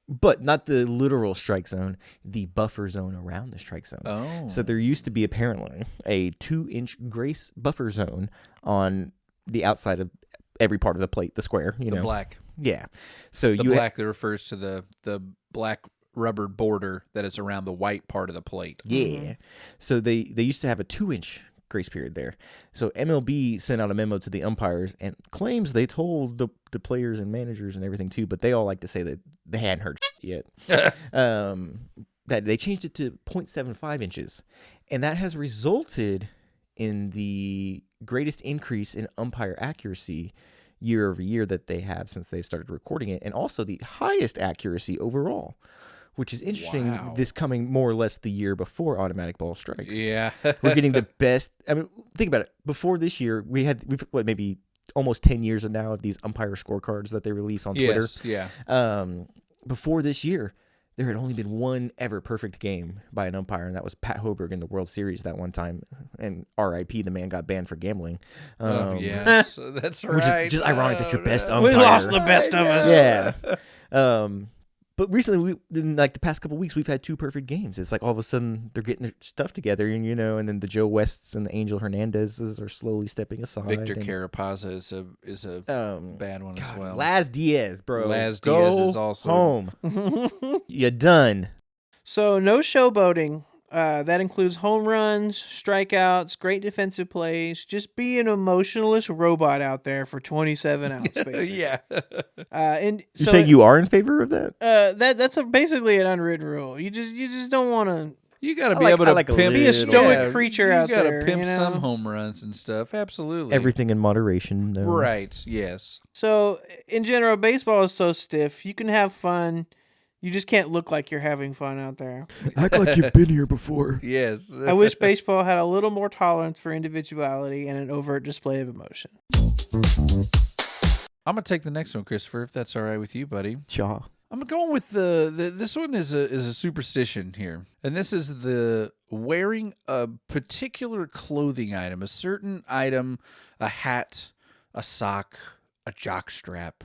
but not the literal strike zone, the buffer zone around the strike zone. Oh. So there used to be apparently a 2-inch grace buffer zone on the outside of every part of the plate, the square. You the know, black. yeah. So The you black that refers to the black rubber border that is around the white part of the plate. Yeah. So they used to have a 2-inch grace period there. So MLB sent out a memo to the umpires and claims they told the players and managers and everything too, but they all like to say that they hadn't heard yet. That they changed it to 0.75 inches. And that has resulted in the greatest increase in umpire accuracy year over year that they have since they've started recording it, and also the highest accuracy overall, which is interesting. Wow. This coming more or less the year before automatic ball strikes. Yeah. We're getting the best. I mean, think about it. Before this year, we've maybe almost 10 years now of these umpire scorecards that they release on Twitter. Yes, yeah. Before this year, there had only been one ever perfect game by an umpire, and that was Pat Hoberg in the World Series that one time. And R.I.P. the man got banned for gambling. Yes, that's right. Which is just ironic that your best no. umpire. We lost the best of us. Yeah. But recently, in like the past couple of weeks, we've had 2 perfect games. It's like all of a sudden they're getting their stuff together, and and then the Joe Wests and the Angel Hernandezes are slowly stepping aside. Victor and, Carapazza is a bad one as God, well. Laz Diaz, bro. Laz Go Diaz is also- home. You done. So no showboating. That includes home runs, strikeouts, great defensive plays. Just be an emotionless robot out there for 27 outs, basically. Yeah. And You so say you are in favor of that? that's basically an unwritten rule. You just don't want to You got to I be like- able I to like a pimp. be a little- stoic yeah, creature you out gotta there. pimp you know? some home runs and stuff. Absolutely. Everything in moderation, though. Right. Yes. So in general, baseball is so stiff. You can have fun. You just can't look like you're having fun out there. Act like you've been here before. Yes. I wish baseball had a little more tolerance for individuality and an overt display of emotion. I'm gonna take the next one, Christopher, if that's all right with you, buddy. Jaw. I'm going with this one is a superstition here, and this is the wearing a particular clothing item, a certain item, a hat, a sock, a jock strap.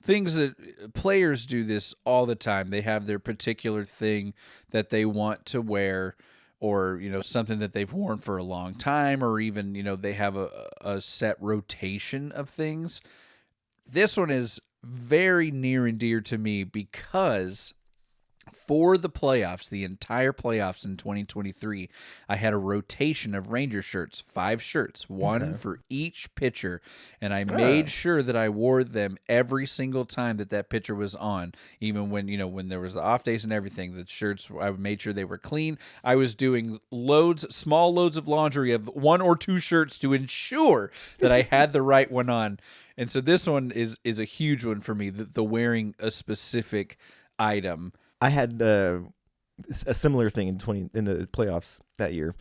Things that players do this all the time. They have their particular thing that they want to wear, or something that they've worn for a long time, or even they have a set rotation of things. This one is very near and dear to me because for the playoffs, the entire playoffs in 2023, I had a rotation of Ranger shirts, 5 shirts, one for each pitcher, and I made sure that I wore them every single time that pitcher was on, even when when there was the off days and everything. The shirts, I made sure they were clean. I was doing small loads of laundry of 1 or 2 shirts to ensure that I had the right one on. And so this one is a huge one for me, the wearing a specific item. I had a similar thing in the playoffs that year.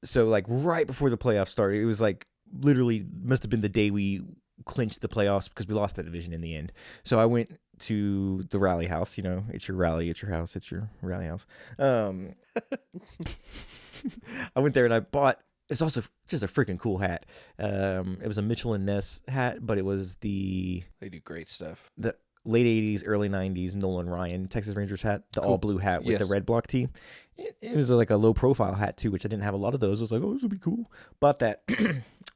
So like right before the playoffs started, it was like literally must have been the day we clinched the playoffs because we lost that division in the end. So I went to the rally house. It's your rally, it's your house, it's your rally house. I went there and I bought. It's also just a freaking cool hat. It was a Mitchell and Ness hat, but it was They do great stuff. the late 80s, early 90s Nolan Ryan Texas Rangers hat, the all blue hat with the Yes. red block tee. It was like a low profile hat too, which I didn't have a lot of those. I was like, oh, this would be cool. Bought that.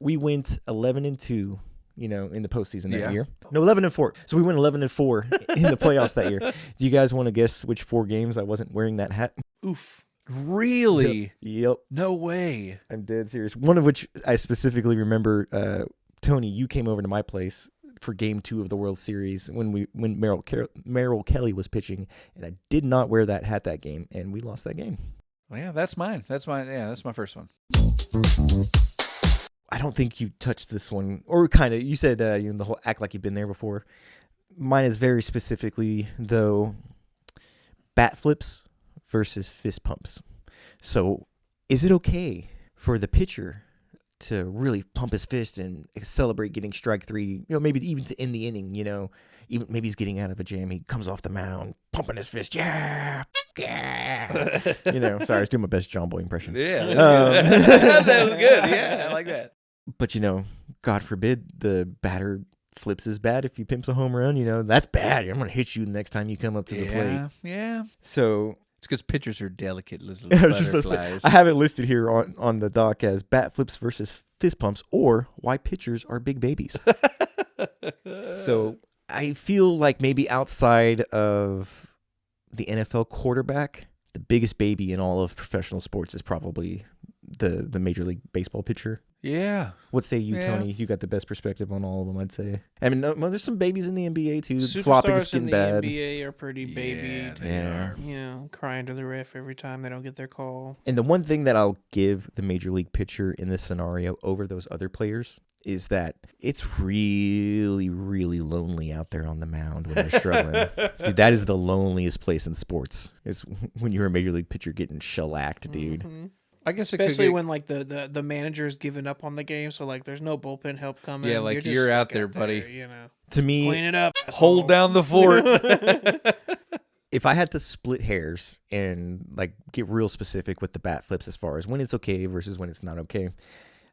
We went 11-2, in the postseason that Yeah. year. No, 11-4. So we went 11-4 in the playoffs that year. Do you guys want to guess which 4 games I wasn't wearing that hat? Oof. Really? Yep. No way. I'm dead serious. One of which I specifically remember, Tony, you came over to my place for Game 2 of the World Series when Merrill Kelly was pitching, and I did not wear that hat that game, and we lost that game. Well, yeah, that's mine. That's my first one. I don't think you touched this one, or kind of. You said the whole act like you've been there before. Mine is very specifically though, bat flips versus fist pumps. So, is it okay for the pitcher to really pump his fist and celebrate getting strike 3, you know, maybe even to end the inning, you know, even maybe he's getting out of a jam. He comes off the mound, pumping his fist. Yeah. You know, sorry, I was doing my best John Boy impression. Yeah, that's good. That was good. Yeah, I like that. But, you know, God forbid the batter flips his bat if he pimps a home run. You know, that's bad. I'm going to hit you the next time you come up to the plate. Yeah. So It's because pitchers are delicate little I was just about to say, butterflies. I have it listed here on the doc as bat flips versus fist pumps, or why pitchers are big babies. So I feel like maybe outside of the NFL quarterback, the biggest baby in all of professional sports is probably the Major League Baseball pitcher. Yeah. What say you, Yeah. Tony? You got the best perspective on all of them, I'd say. I mean, no, there's some babies in the NBA too. Flopping, Superstars in getting the bad. NBA are pretty babied. They are. You know, crying to the ref every time they don't get their call. And the one thing that I'll give the Major League pitcher in this scenario over those other players is that it's really, really lonely out there on the mound when they're struggling. Dude, that is the loneliest place in sports, is when you're a Major League pitcher getting shellacked, dude. Mhm. I guess it Especially could get, when like the manager's giving up on the game, so like there's no bullpen help coming. Yeah, like, just you're out stuck there, buddy. you know, To me, clean it up. hold down the fort. if I had to split hairs and like get real specific with the bat flips as far as when it's okay versus when it's not okay,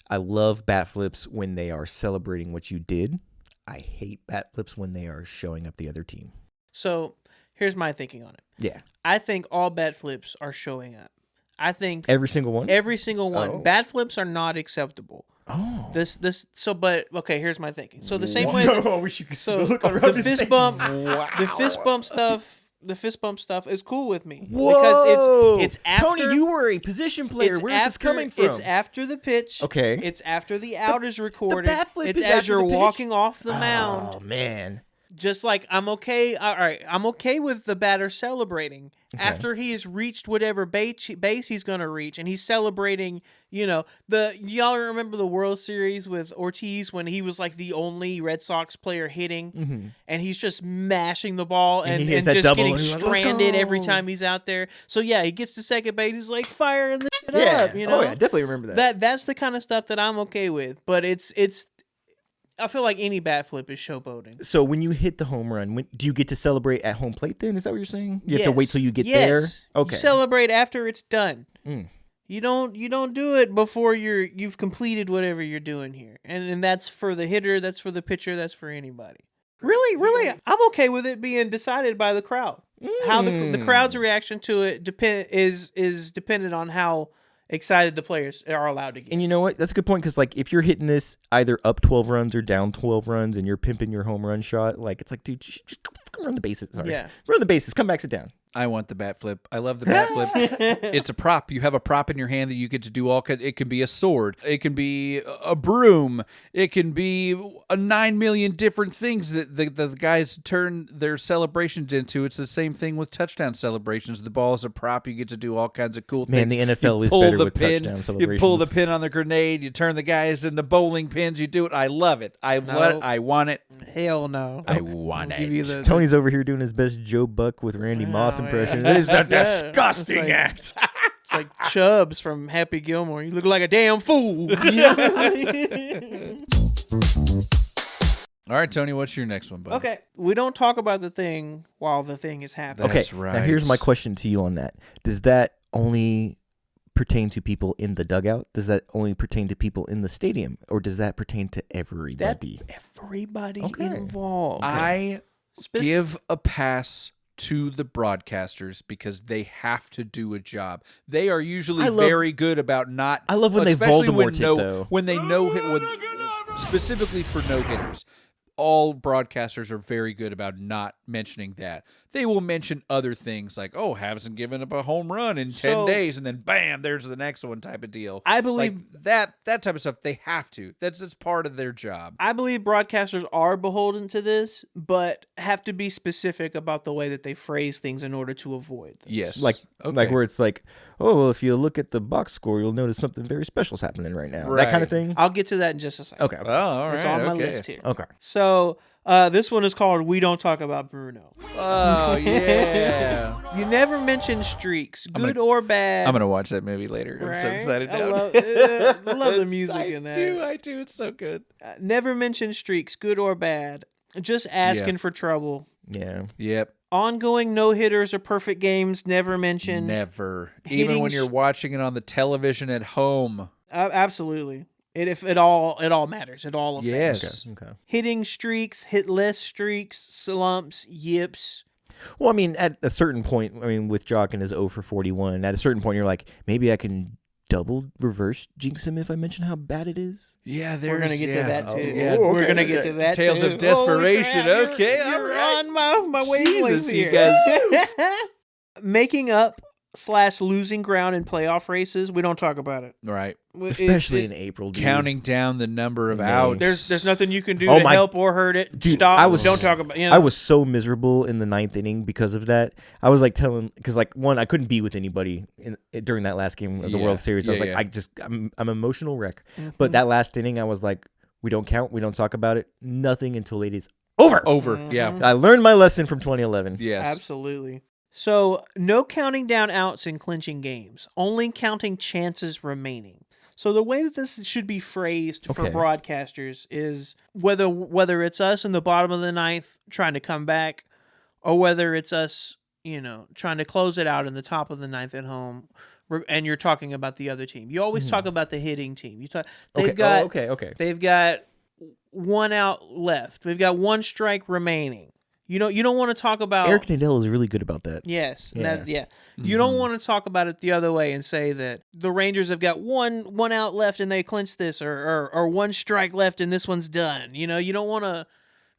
I love bat flips when they are celebrating what you did. I hate bat flips when they are showing up the other team. So here's my thinking on it. Yeah. I think all bat flips are showing up. I think Every single one? every single one. Oh. Bat flips are not acceptable. Oh. But okay, here's my thinking. So the same way. I wish you could So look around the his fist face. bump, Wow. the fist bump stuff is cool with me Whoa. because it's after. Tony, you were a position player. it's Where's this after- coming from? It's after the pitch. Okay. It's after the out is recorded. bat flip it's is as after you're the pitch? walking off the mound. Oh, man. Just like I'm okay. All right, I'm okay with the batter celebrating after he has reached whatever base he's gonna reach, and he's celebrating. You know, y'all remember the World Series with Ortiz when he was like the only Red Sox player hitting, and he's just mashing the ball And and, he hits and that just double, getting and he's like, "Let's stranded every go." time he's out there. So yeah, he gets to second base. He's like firing the shit Yeah. up. You know, Oh, yeah. Definitely remember that. that's the kind of stuff that I'm okay with. But it's. I feel like any bat flip is showboating. So when you hit the home run, do you get to celebrate at home plate then? Is that what you're saying? You have to wait till you get there? Okay. You celebrate after it's done. Mm. You don't do it before you've completed whatever you're doing here. And that's for the hitter, that's for the pitcher, that's for anybody. Really, I'm okay with it being decided by the crowd. How the crowd's reaction to it is dependent on how excited the players are allowed to get. And you know what? That's a good point, because like if you're hitting this either up 12 runs or down 12 runs and you're pimping your home run shot, like it's like, dude, just fucking run the bases. Sorry. Yeah. Run the bases. Come back, sit down. I want the bat flip. I love the bat flip. It's a prop. You have a prop in your hand that you get to do all. It can be a sword. It can be a broom. It can be 9 million different things that the guys turn their celebrations into. It's the same thing with touchdown celebrations. The ball is a prop. You get to do all kinds of cool Man, things. the NFL You is pull better the with pin, touchdown You celebrations. pull the pin on the grenade. You turn the guys into bowling pins. You do it. I love it. I want it. Hell no. I want I'll give you the Tony's over here doing his best Joe Buck with Randy Moss yeah. impression. This is a Yeah, disgusting it's like- act. It's like Chubbs from Happy Gilmore. You look like a damn fool. You know? All right, Tony, what's your next one, buddy? Okay, we don't talk about the thing while the thing is happening. Okay, That's right. now here's my question to you on that. Does that only pertain to people in the dugout? Does that only pertain to people in the stadium? Or does that pertain to everybody? Everybody Okay. involved. I give a pass to the broadcasters because they have to do a job. They are usually very good about not. I love when they especially Voldemort it, though. when they know specifically for no hitters. All broadcasters are very good about not mentioning that. They will mention other things like, "Oh, hasn't given up a home run in 10 days," and then bam, there's the next one type of deal. I believe like that type of stuff. They have to. That's part of their job. I believe broadcasters are beholden to this, but have to be specific about the way that they phrase things in order to avoid them. Yes, Like okay. where it's like, oh, well, if you look at the box score, you'll notice something very special is happening right now. Right. That kind of thing. I'll get to that in just a second. Okay. Oh, all right. It's on my okay. list here. Okay. So, This one is called "We Don't Talk About Bruno." Oh yeah. You never mention streaks, good or bad. I'm gonna watch that movie later. I'm so Right? excited I now. love the music in that. I do. It's so good. Never mention streaks, good or bad. Just asking for trouble. Yeah. Yep. Ongoing no-hitters or perfect games, never mentioned. Never. Hitting Even when you're watching it on the television at home. Absolutely. It all matters. It all affects. Yes. Okay. Hitting streaks, hitless streaks, slumps, yips. Well, I mean, at a certain point, with Jock and his 0 for 41, at a certain point, you're like, maybe I can double reverse jinx him if I mention how bad it is. Yeah, We're gonna get to that too. yeah. We're gonna get to that Tales too. of desperation. Holy crap, Okay, you're all right. on my wavelengths Jesus, you here. guys. Making up / losing ground in playoff races. We don't talk about it. Right. Especially in April, dude. Counting down the number of Names. outs. There's nothing you can do Oh to my- help or hurt it. Dude, Stop. I was- Don't talk about. I was so miserable in the 9th inning because of that. I was like because one, I couldn't be with anybody during that last game of the World Series. I was Yeah, like, yeah. I'm an emotional wreck. But that last inning, I was like, we don't count, we don't talk about it, nothing until it is over. Over. Yeah. I learned my lesson from 2011. Yes. Absolutely. So, no counting down outs in clinching games, only counting chances remaining. So, the way that this should be phrased for Okay. broadcasters is whether it's us in the bottom of the 9th trying to come back, or whether it's us, trying to close it out in the top of the 9th at home, and you're talking about the other team. You always talk about the hitting team. They've got They've got 1 out left. They've got 1 strike remaining. You don't want to talk about Eric Nadell is really good about that. Yes, and Yeah. that's You don't want to talk about it the other way and say that the Rangers have got one out left and they clinched this, or 1 strike left and this one's done. You don't want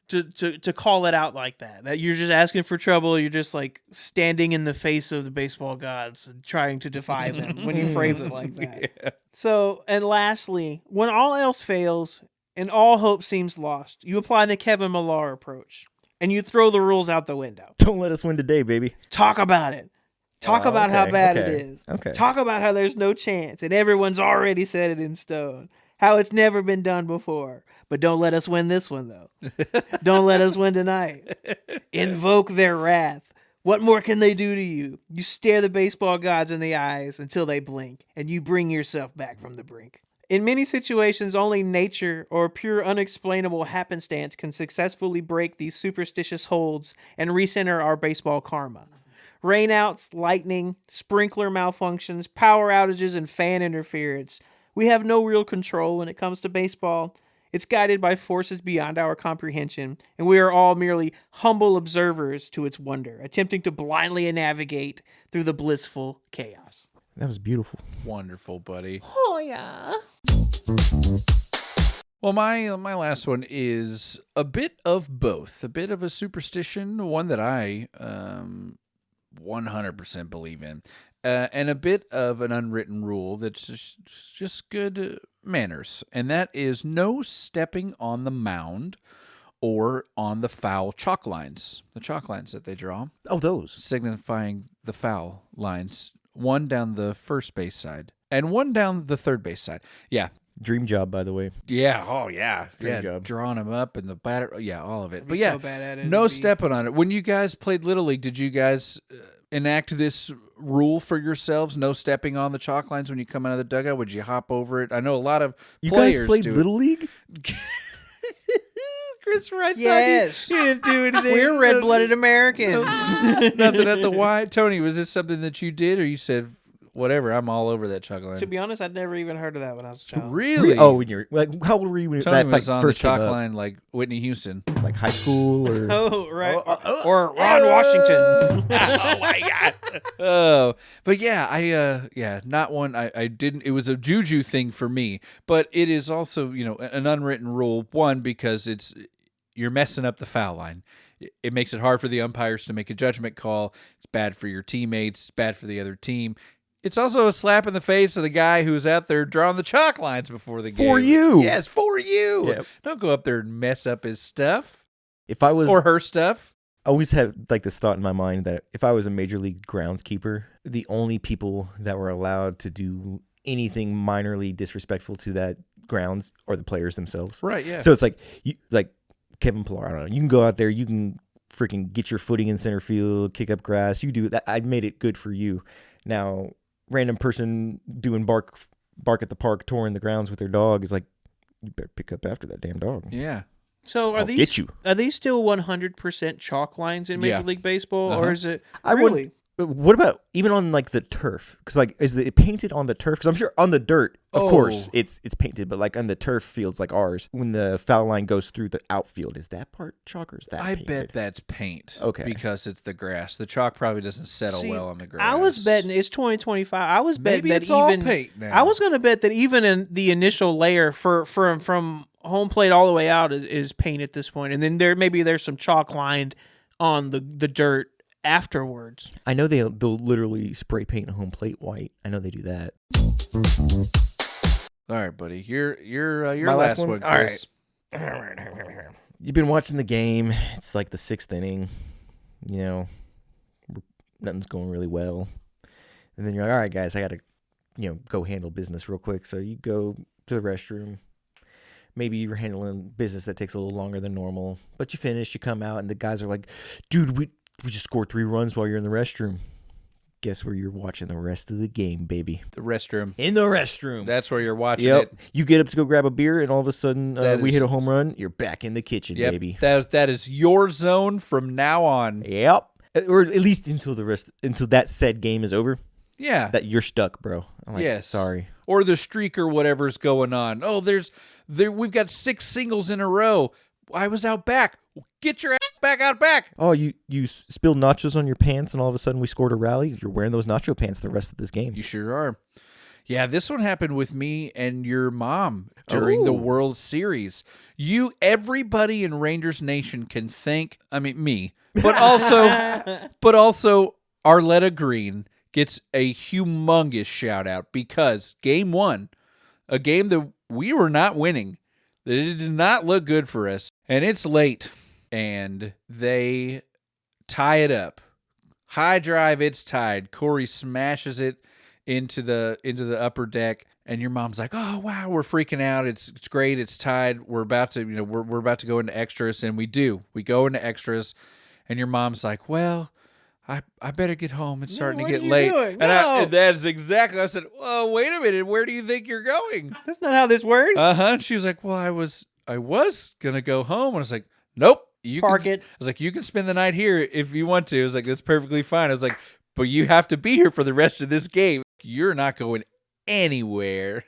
to call it out like that. That you're just asking for trouble. You're just like standing in the face of the baseball gods, and trying to defy them when you phrase it like that. Yeah. So, and lastly, when all else fails and all hope seems lost, you apply the Kevin Millar approach. And you throw the rules out the window. Don't let us win today, baby. Talk about it. Talk about how bad it is. Okay. Talk about how there's no chance and everyone's already set it in stone. How it's never been done before. But don't let us win this one, though. Don't let us win tonight. Invoke their wrath. What more can they do to you? You stare the baseball gods in the eyes until they blink, and you bring yourself back from the brink. In many situations, only nature or pure unexplainable happenstance can successfully break these superstitious holds and recenter our baseball karma. Rainouts, lightning, sprinkler malfunctions, power outages, and fan interference. We have no real control when it comes to baseball. It's guided by forces beyond our comprehension, and we are all merely humble observers to its wonder, attempting to blindly navigate through the blissful chaos. That was beautiful. Wonderful, buddy. Oh, yeah. Well, my last one is a bit of both. A bit of a superstition, one that I 100% believe in, and a bit of an unwritten rule that's just good manners, and that is no stepping on the mound or on the foul chalk lines, the chalk lines that they draw, Oh, those. signifying the foul lines, one down the first base side and one down the third base side. Yeah. Dream job, by the way. Yeah. Oh, yeah. Dream job. Drawing them up and the batter. Yeah, all of it. I'd But be yeah, so bad at it. no It'd be- stepping on it. When you guys played Little League, did you guys enact this rule for yourselves? No stepping on the chalk lines when you come out of the dugout? Would you hop over it? I know a lot of You players guys played do Little League? Christopher, I Yes. thought you didn't do anything. We're red-blooded Americans. Nothing at the Y. Tony, was this something that you did, or you said, whatever, I'm all over that chalk line? To be honest, I'd never even heard of that when I was a child. Really? Oh, when you're like, how old were you when Tony that was like, on the first came chalk up? line like Whitney Houston. Like high school or? Oh, right. Or Ron Washington. Oh my god. Oh, but yeah, not one. I didn't. It was a juju thing for me, but it is also an unwritten rule. One, because you're messing up the foul line. It makes it hard for the umpires to make a judgment call. It's bad for your teammates. It's bad for the other team. It's also a slap in the face of the guy who's out there drawing the chalk lines before the game. For you. Yes, for you. Yep. Don't go up there and mess up his stuff If I was, or her stuff. I always had like this thought in my mind that if I was a major league groundskeeper, the only people that were allowed to do anything minorly disrespectful to that grounds are the players themselves. Right, yeah. So it's like Kevin Pillar. I don't know. You can go out there. You can freaking get your footing in center field, kick up grass. You do that. I made it good for you. Now, random person doing bark at the park, touring the grounds with their dog is like, you better pick up after that damn dog. Yeah. So are I'll get you. these still 100% chalk lines in Major League Baseball, or is it really? What about even on like the turf? Because like, is it painted on the turf? Because I'm sure on the dirt, of course, it's painted, but like on the turf fields like ours, when the foul line goes through the outfield, is that part chalk or is that? I painted? bet that's paint. Okay, because it's the grass. The chalk probably doesn't settle well on the grass. I was betting it's 2025. I was betting Maybe that it's all even paint now. I was going to bet that even in the initial layer from home plate all the way out is paint at this point, and then there's some chalk lined on the dirt afterwards. I know they'll literally spray paint home plate white. I know they do that. All right, buddy. Your My last last one, one? Chris. You've been watching the game. It's like the 6th inning. You know, nothing's going really well. And then you're like, all right, guys, I got to, go handle business real quick. So you go to the restroom. Maybe you're handling business that takes a little longer than normal. But you finish, you come out, and the guys are like, dude, we just scored 3 runs while you're in the restroom. Guess where you're watching the rest of the game, baby? The restroom. In the restroom. That's where you're watching Yep. it. You get up to go grab a beer, and all of a sudden we hit a home run. You're back in the kitchen, Yep. baby. That is your zone from now on. Yep. Or at least until that said game is over. Yeah. That you're stuck, bro. I'm like, Yes. sorry. Or the streak or whatever's going on. Oh, we've got 6 singles in a row. I was out back. Get your ass back out back. Oh, you spilled nachos on your pants, and all of a sudden we scored a rally. You're wearing those nacho pants the rest of this game. You sure are. Yeah, this one happened with me and your mom during the World Series. Everybody in Rangers Nation can thank, me, but also Arletta Green gets a humongous shout out because game 1, a game that we were not winning, that it did not look good for us, and it's late, and they tie it up. High drive, it's tied. Corey smashes it into the upper deck, and your mom's like, "Oh wow, we're freaking out. It's great. It's tied. We're about to we're about to go into extras," and we do. We go into extras, and your mom's like, "Well, I better get home. It's starting to get late." Doing? And that's exactly. I said, "Oh, wait a minute. Where do you think you're going?" That's not how this works. And she was like, "Well, I was gonna go home," and I was like, "Nope, you Park it." I was like, "You can spend the night here if you want to." I was like, "That's perfectly fine." I was like, "But you have to be here for the rest of this game. You're not going anywhere."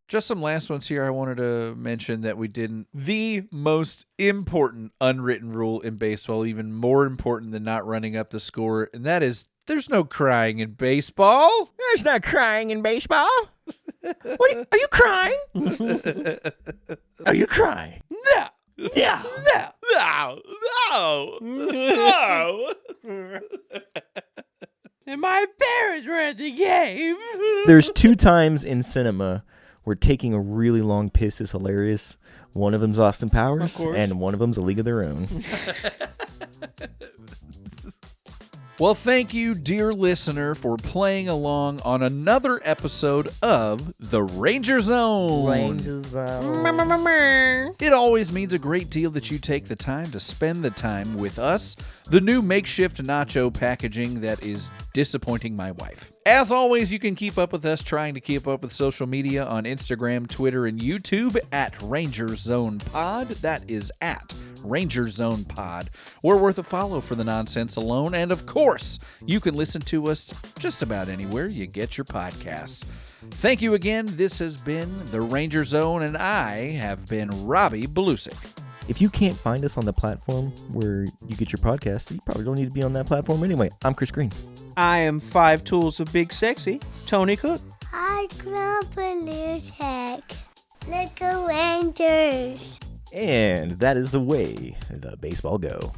Just some last ones here I wanted to mention that we didn't. The most important unwritten rule in baseball, even more important than not running up the score, and that is there's no crying in baseball. There's no crying in baseball. Are you crying? Are you crying? No. Yeah. No. And my parents were at the game. There's 2 times in cinema where taking a really long piss is hilarious. One of them's Austin Powers, Of course. and one of them's A League of Their Own. Well, thank you, dear listener, for playing along on another episode of The Ranger Zone. It always means a great deal that you take the time to spend the time with us, the new makeshift nacho packaging that is disappointing my wife. As always, you can keep up with us trying to keep up with social media on Instagram, Twitter, and YouTube at Ranger Zone Pod. That is at Ranger Zone Pod. We're worth a follow for the nonsense alone, and of course, you can listen to us just about anywhere you get your podcasts. Thank you again. This has been The Ranger Zone, and I have been Robbie Belusic. If you can't find us on the platform where you get your podcasts, you probably don't need to be on that platform anyway. I'm Chris Green. I am 5 Tools of Big Sexy, Tony Cook. I love blue tech. Let's go Rangers. And that is the way the baseball go.